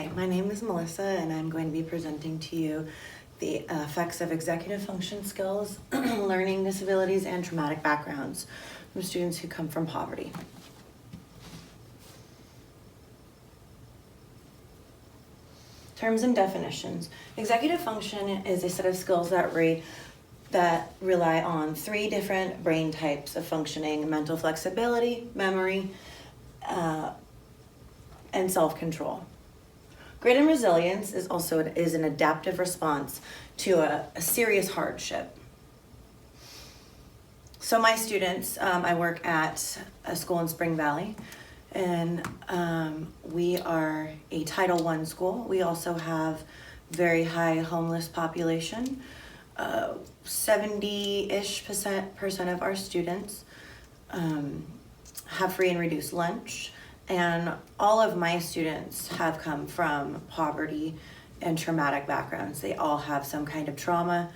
Hi, my name is Melissa and I'm going to be presenting to you the effects of executive function skills, learning disabilities, and traumatic backgrounds from students who come from poverty. Terms and definitions. Executive function is a set of skills that rely on three different brain types of functioning: mental flexibility, memory, and self-control. Grit and resilience is an adaptive response to a serious hardship. So my students, I work at a school in Spring Valley, and we are a Title I school. We also have very high homeless population. 70-ish% of our students have free and reduced lunch. And all of my students have come from poverty and traumatic backgrounds. They all have some kind of trauma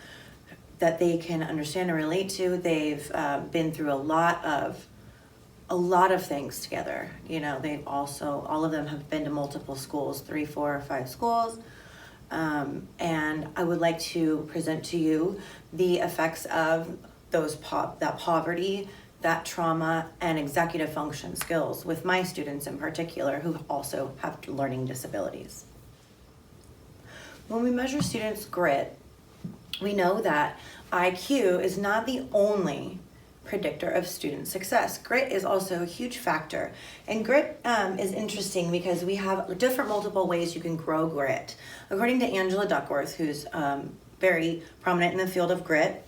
that they can understand and relate to. They've been through a lot of things together. You know, all of them have been to multiple schools, 3, 4, or 5 schools. And I would like to present to you the effects of that poverty, that trauma, and executive function skills with my students in particular who also have learning disabilities. When we measure students' grit, we know that IQ is not the only predictor of student success. Grit is also a huge factor. And grit is interesting because we have multiple ways you can grow grit. According to Angela Duckworth, who's very prominent in the field of grit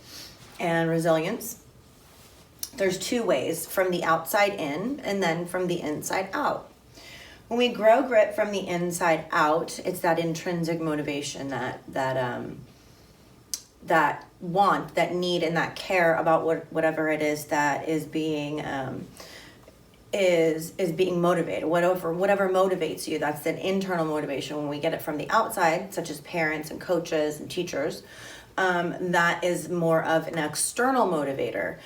and resilience, there's 2 ways: from the outside in and then from the inside out. When we grow grit from the inside out, it's that intrinsic motivation, that want, that need, and that care about whatever it is that is being motivated. Whatever motivates you, that's an internal motivation. When we get it from the outside, such as parents and coaches and teachers, that is more of an external motivator.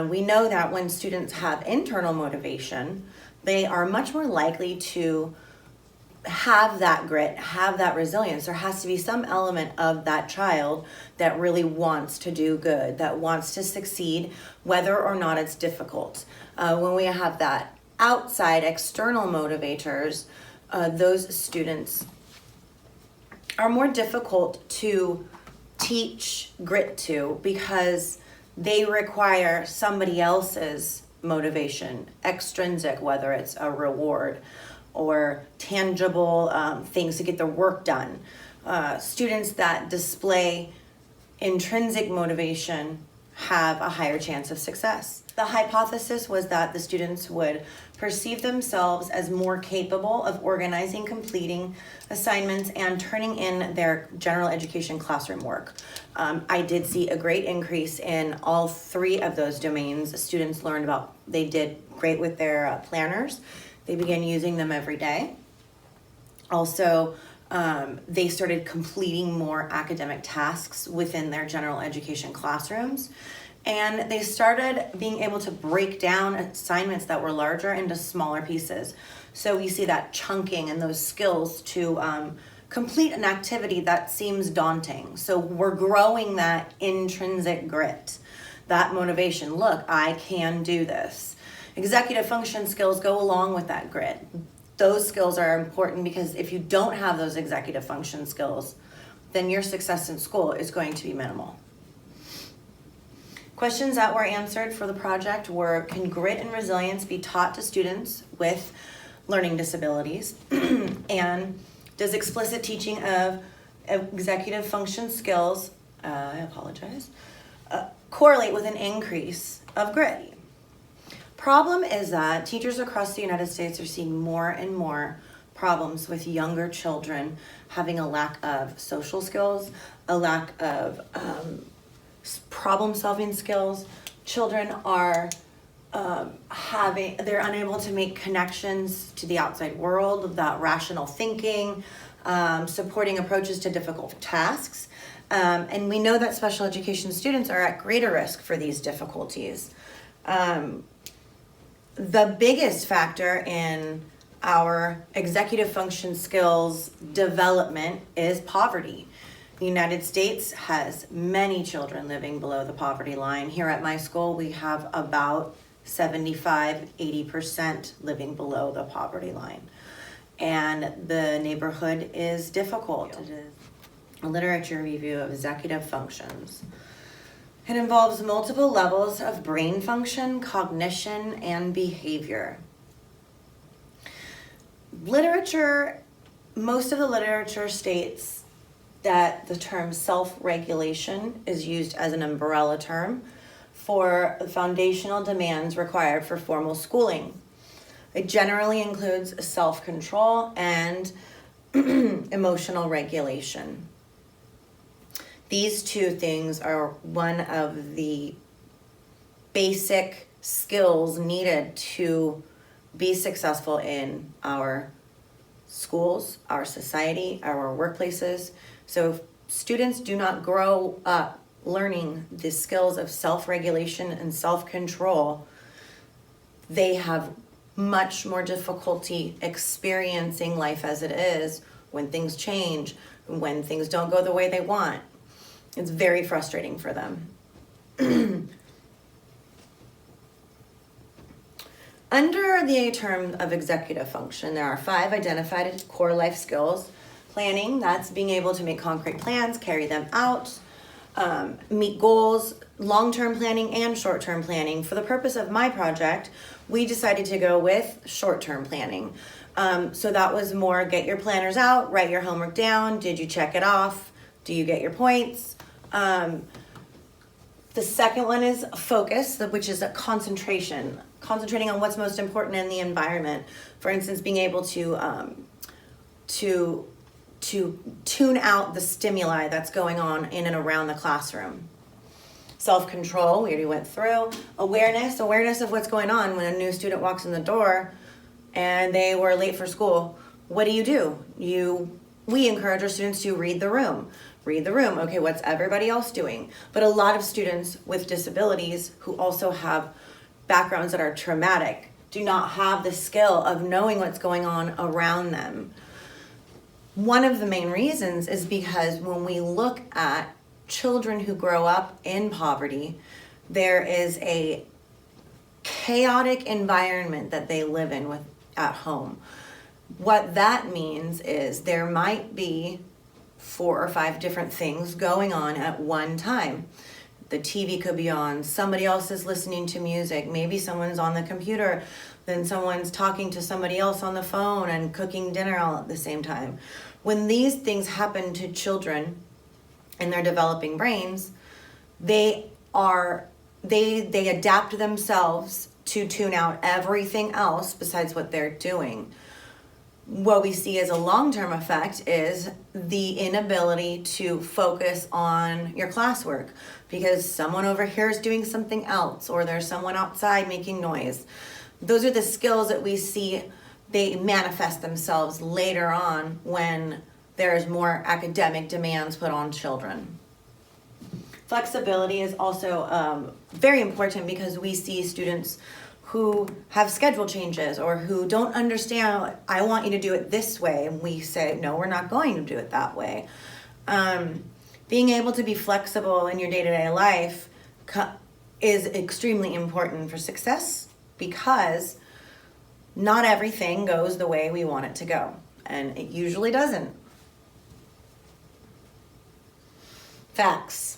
We know that when students have internal motivation, they are much more likely to have that grit, have that resilience. There has to be some element of that child that really wants to do good, that wants to succeed, whether or not it's difficult. When we have that outside external motivators, those students are more difficult to teach grit to because they require somebody else's motivation, extrinsic, whether it's a reward or tangible things to get their work done. Students that display intrinsic motivation have a higher chance of success. The hypothesis was that the students would perceive themselves as more capable of organizing, completing assignments, and turning in their general education classroom work. I did see a great increase in all 3 of those domains. Students they did great with their planners. They began using them every day. Also, they started completing more academic tasks within their general education classrooms. And they started being able to break down assignments that were larger into smaller pieces. So we see that chunking and those skills to complete an activity that seems daunting. So we're growing that intrinsic grit, that motivation. Look, I can do this. Executive function skills go along with that grit. Those skills are important because if you don't have those executive function skills, then your success in school is going to be minimal. Questions that were answered for the project were: can grit and resilience be taught to students with learning disabilities? And does explicit teaching of executive function skills, correlate with an increase of grit? Problem is that teachers across the United States are seeing more and more problems with younger children having a lack of social skills, a lack of problem-solving skills. Children are they're unable to make connections to the outside world without rational thinking, supporting approaches to difficult tasks. And we know that special education students are at greater risk for these difficulties. The biggest factor in our executive function skills development is poverty. The United States has many children living below the poverty line. Here at my school, we have about 75-80% living below the poverty line. And the neighborhood is difficult. It is a literature review of executive functions. It involves multiple levels of brain function, cognition, and behavior. Most of the literature states that the term self-regulation is used as an umbrella term for the foundational demands required for formal schooling. It generally includes self-control and emotional regulation. These two things are one of the basic skills needed to be successful in our schools, our society, our workplaces. So if students do not grow up learning the skills of self-regulation and self-control, they have much more difficulty experiencing life as it is when things change, when things don't go the way they want. It's very frustrating for them. Under the term of executive function, there are 5 identified core life skills. Planning, that's being able to make concrete plans, carry them out, meet goals, long-term planning and short-term planning. For the purpose of my project, we decided to go with short-term planning. So that was more get your planners out, write your homework down, did you check it off, do you get your points? The second one is focus, which is a concentration, concentrating on what's most important in the environment. For instance, being able to tune out the stimuli that's going on in and around the classroom. Self-control, we already went through. Awareness of what's going on when a new student walks in the door and they were late for school. What do? We encourage our students to read the room. Read the room. Okay, what's everybody else doing? But a lot of students with disabilities who also have backgrounds that are traumatic do not have the skill of knowing what's going on around them. One of the main reasons is because when we look at children who grow up in poverty, there is a chaotic environment that they live in at home. What that means is there might be 4 or 5 different things going on at one time. The TV could be on, somebody else is listening to music, maybe someone's on the computer, then someone's talking to somebody else on the phone and cooking dinner all at the same time. When these things happen to children in their developing brains, they adapt themselves to tune out everything else besides what they're doing. What we see as a long-term effect is the inability to focus on your classwork because someone over here is doing something else or there's someone outside making noise. Those are the skills that we see. They manifest themselves later on when there's more academic demands put on children. Flexibility is also very important because we see students who have schedule changes or who don't understand, I want you to do it this way. And we say, no, we're not going to do it that way. Being able to be flexible in your day-to-day life is extremely important for success because not everything goes the way we want it to go, and it usually doesn't. Facts.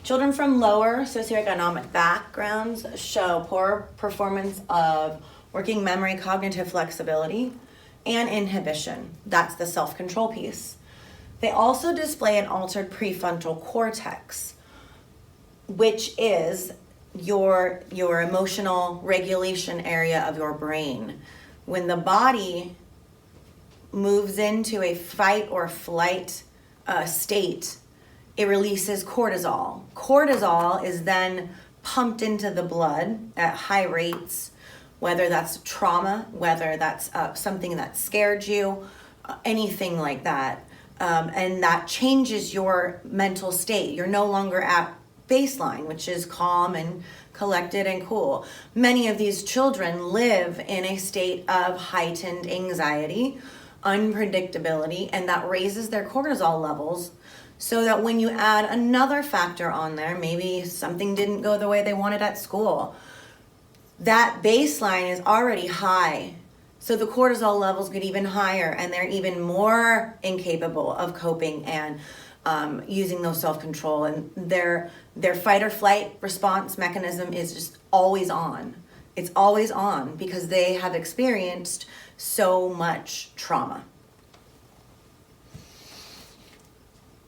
Children from lower socioeconomic backgrounds show poor performance of working memory, cognitive flexibility, and inhibition. That's the self-control piece. They also display an altered prefrontal cortex, which is your emotional regulation area of your brain. When the body moves into a fight or flight state, it releases cortisol. Cortisol is then pumped into the blood at high rates, whether that's trauma, whether that's something that scared you, anything like that. And that changes your mental state. You're no longer at baseline, which is calm and collected and cool. Many of these children live in a state of heightened anxiety, unpredictability, and that raises their cortisol levels, so that when you add another factor on there, maybe something didn't go the way they wanted at school, that baseline is already high. So the cortisol levels get even higher, and they're even more incapable of coping and using those self-control, and their fight or flight response mechanism is just always on. It's always on because they have experienced so much trauma.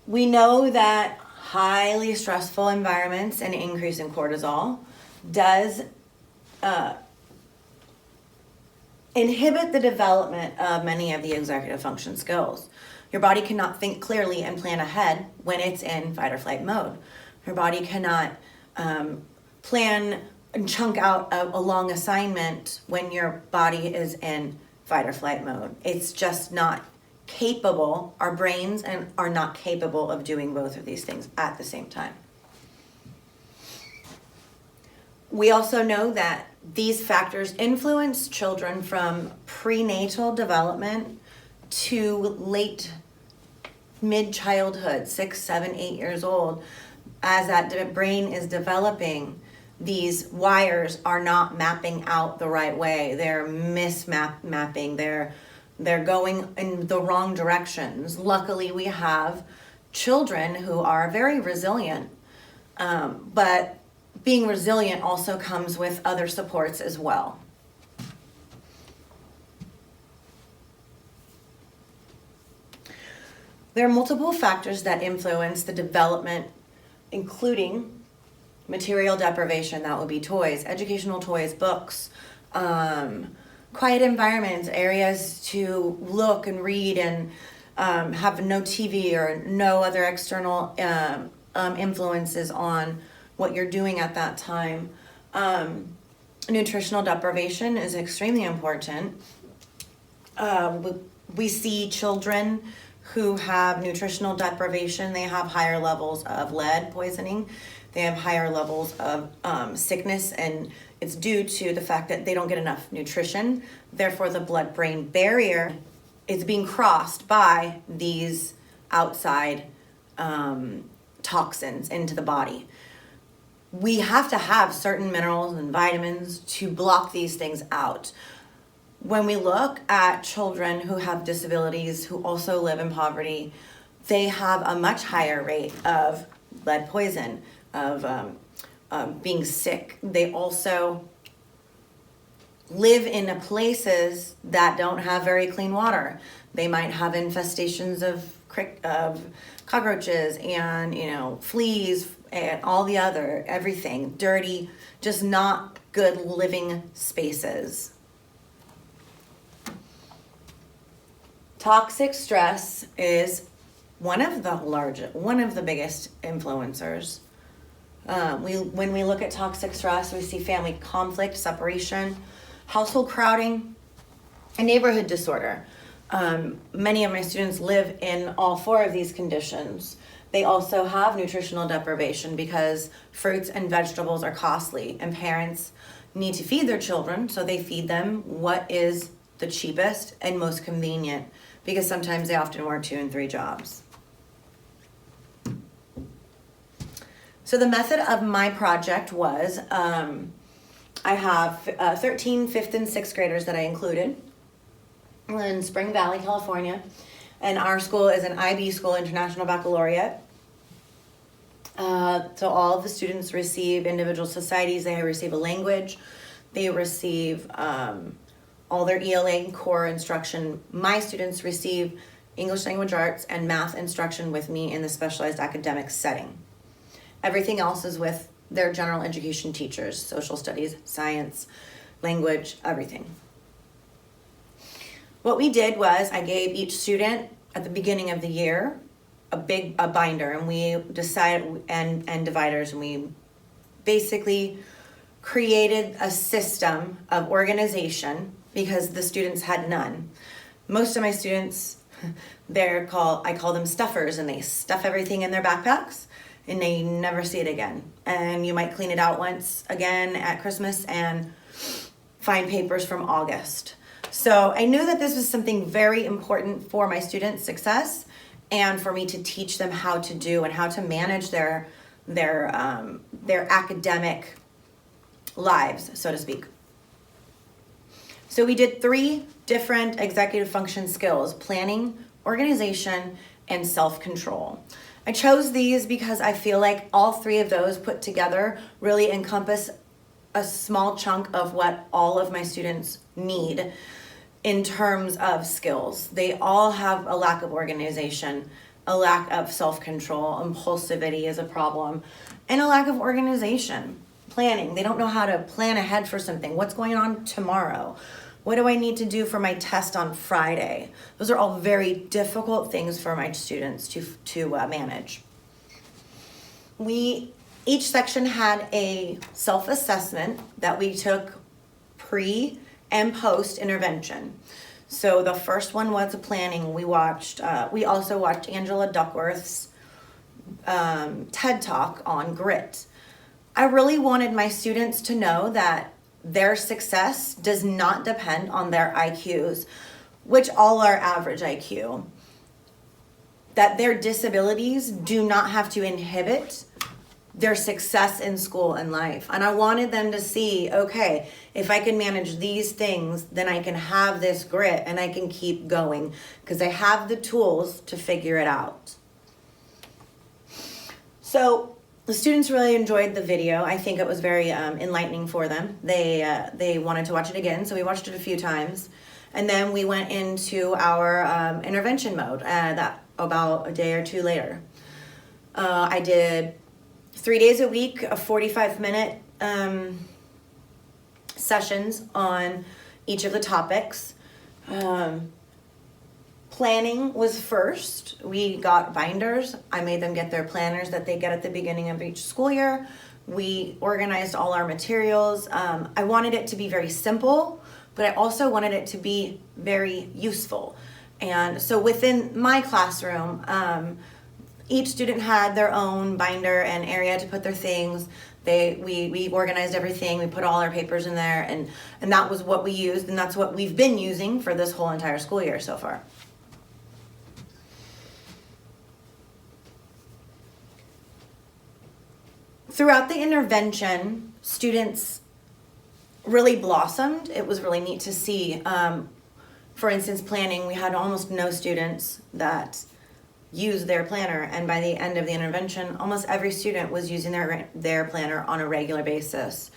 We know that highly stressful environments and increase in cortisol does inhibit the development of many of the executive function skills. Your body cannot think clearly and plan ahead when it's in fight or flight mode. Your body cannot plan and chunk out a long assignment when your body is in fight or flight mode. It's just not capable. Our brains are not capable of doing both of these things at the same time. We also know that these factors influence children from prenatal development to late mid-childhood, 6, 7, 8 years old. As that brain is developing, these wires are not mapping out the right way. They're mapping. They're going in the wrong directions. Luckily, we have children who are very resilient, but being resilient also comes with other supports as well. There are multiple factors that influence the development, including material deprivation. That would be toys, educational toys, books, quiet environments, areas to look and read and have no TV or no other external influences on what you're doing at that time. Nutritional deprivation is extremely important. We see children who have nutritional deprivation. They have higher levels of lead poisoning. They have higher levels of sickness, and it's due to the fact that they don't get enough nutrition. Therefore, the blood-brain barrier is being crossed by these outside toxins into the body. We have to have certain minerals and vitamins to block these things out. When we look at children who have disabilities, who also live in poverty, they have a much higher rate of lead poison, of being sick. They also live in places that don't have very clean water. They might have infestations of cockroaches and fleas and all the other, everything, dirty, just not good living spaces. Toxic stress is one of the biggest influencers. When we look at toxic stress, we see family conflict, separation, household crowding, and neighborhood disorder. Many of my students live in all 4 of these conditions. They also have nutritional deprivation because fruits and vegetables are costly, and parents need to feed their children, so they feed them what is the cheapest and most convenient, because sometimes they often work 2 and 3 jobs. So the method of my project was, I have 13 5th and 6th graders that I included in Spring Valley, California, and our school is an IB school, International Baccalaureate. So all of the students receive individual societies. They receive a language. They receive all their ELA and core instruction. My students receive English language arts and math instruction with me in the specialized academic setting. Everything else is with their general education teachers, social studies, science, language, everything. What we did was I gave each student at the beginning of the year a binder, and we decided and dividers, and we basically created a system of organization because the students had none. Most of my students, I call them stuffers, and they stuff everything in their backpacks, and they never see it again. And you might clean it out once again at Christmas and find papers from August. So I knew that this was something very important for my students' success and for me to teach them how to do and how to manage their academic lives, so to speak. So we did 3 different executive function skills: planning, organization, and self-control. I chose these because I feel like all 3 of those put together really encompass a small chunk of what all of my students need in terms of skills. They all have a lack of organization, a lack of self-control, impulsivity is a problem, and a lack of organization. Planning, they don't know how to plan ahead for something. What's going on tomorrow? What do I need to do for my test on Friday? Those are all very difficult things for my students to manage. Each section had a self-assessment that we took pre and post intervention. So the first one was planning. We also watched Angela Duckworth's TED Talk on grit. I really wanted my students to know that their success does not depend on their IQs, which all are average IQ. That their disabilities do not have to inhibit their success in school and life. And I wanted them to see, okay, if I can manage these things, then I can have this grit and I can keep going because I have the tools to figure it out. So the students really enjoyed the video. I think it was very enlightening for them. They wanted to watch it again, so we watched it a few times. And then we went into our intervention mode that about a day or 2 later. I did 3 days a week, a 45-minute sessions on each of the topics. Planning was first. We got binders. I made them get their planners that they get at the beginning of each school year. We organized all our materials. I wanted it to be very simple, but I also wanted it to be very useful. And so within my classroom, each student had their own binder and area to put their things. We organized everything. We put all our papers in there, and that was what we used, and that's what we've been using for this whole entire school year so far. Throughout the intervention, students really blossomed. It was really neat to see. For instance, planning, we had almost no students that used their planner, and by the end of the intervention, almost every student was using their planner on a regular basis.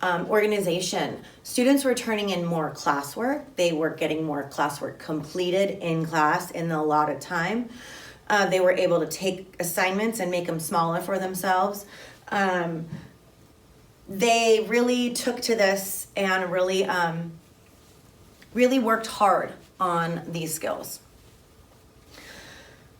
Organization, students were turning in more classwork. They were getting more classwork completed in class in the allotted time. They were able to take assignments and make them smaller for themselves. They really took to this and really worked hard on these skills.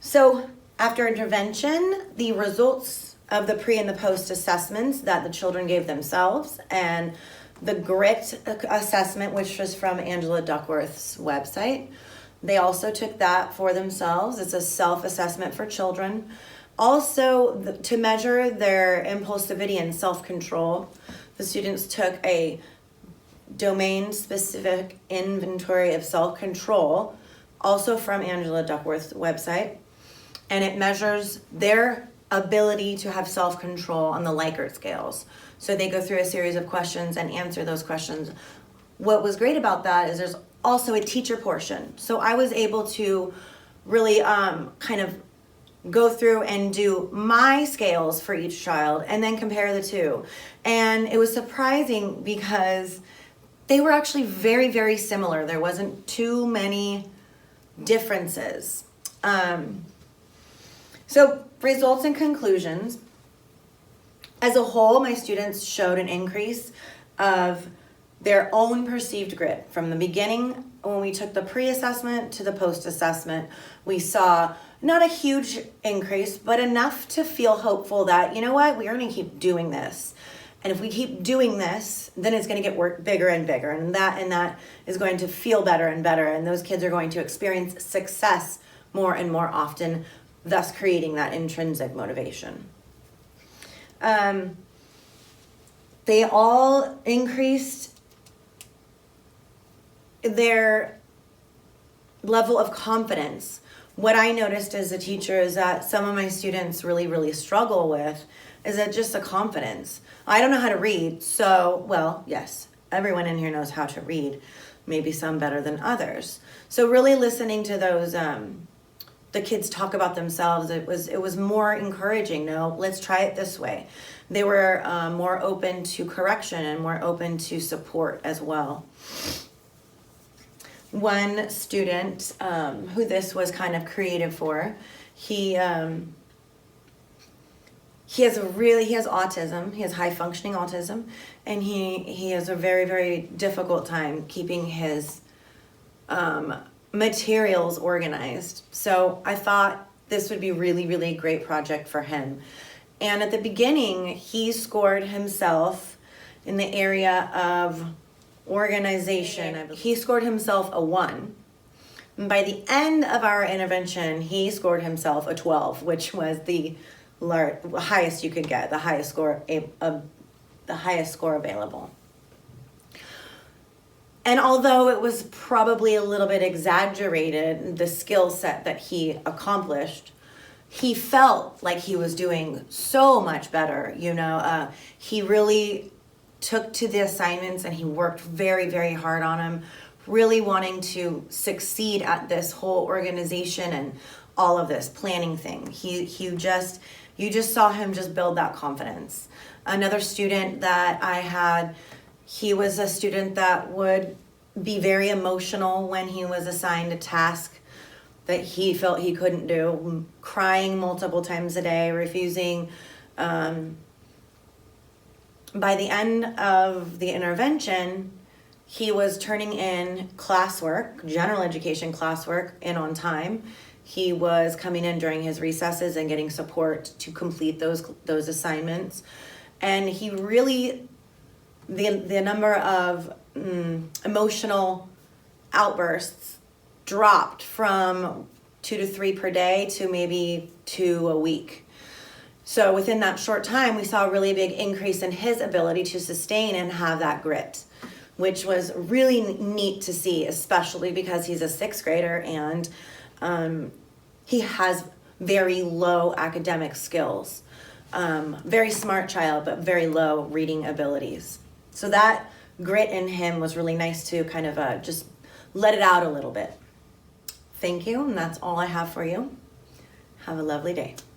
So after intervention, the results of the pre and the post assessments that the children gave themselves, and the grit assessment, which was from Angela Duckworth's website, they also took that for themselves. It's a self-assessment for children. Also, to measure their impulsivity and self-control, the students took a domain-specific inventory of self-control, also from Angela Duckworth's website, and it measures their ability to have self-control on the Likert scales. So they go through a series of questions and answer those questions. What was great about that is there's also a teacher portion. So I was able to really kind of go through and do my scales for each child and then compare the two. And it was surprising because they were actually very, very similar. There wasn't too many differences. So results and conclusions. As a whole, my students showed an increase of their own perceived grit. From the beginning, when we took the pre-assessment to the post-assessment, we saw not a huge increase, but enough to feel hopeful that, you know what, we're going to keep doing this. And if we keep doing this, then it's going to get bigger and bigger, and that is going to feel better and better, and those kids are going to experience success more and more often, thus creating that intrinsic motivation. They all increased their level of confidence. What I noticed as a teacher is that some of my students really struggle with is that just a confidence. I don't know how to read, so, well, yes, everyone in here knows how to read, maybe some better than others. So really listening to those, the kids talk about themselves, it was more encouraging. No, let's try it this way. They were more open to correction and more open to support as well. One student who this was kind of creative for, he has autism. He has high functioning autism, and he has a very difficult time keeping his materials organized. So I thought this would be really a great project for him. And at the beginning, he scored himself in the area of organization. He scored himself a 1. And by the end of our intervention, he scored himself a 12, which was the highest you could get, the highest score available. And although it was probably a little bit exaggerated, the skill set that he accomplished, he felt like he was doing so much better. He really took to the assignments and he worked very hard on them, really wanting to succeed at this whole organization and all of this planning thing. You just saw him just build that confidence. Another student that I had, he was a student that would be very emotional when he was assigned a task that he felt he couldn't do, crying multiple times a day, refusing. By the end of the intervention, he was turning in classwork, general education classwork, in on time. He was coming in during his recesses and getting support to complete those assignments. And he really, the number of emotional outbursts dropped from 2 to 3 per day to maybe 2 a week. So within that short time, we saw a really big increase in his ability to sustain and have that grit, which was really neat to see, especially because he's a 6th grader and he has very low academic skills. Very smart child, but very low reading abilities. So that grit in him was really nice to kind of just let it out a little bit. Thank you, and that's all I have for you. Have a lovely day.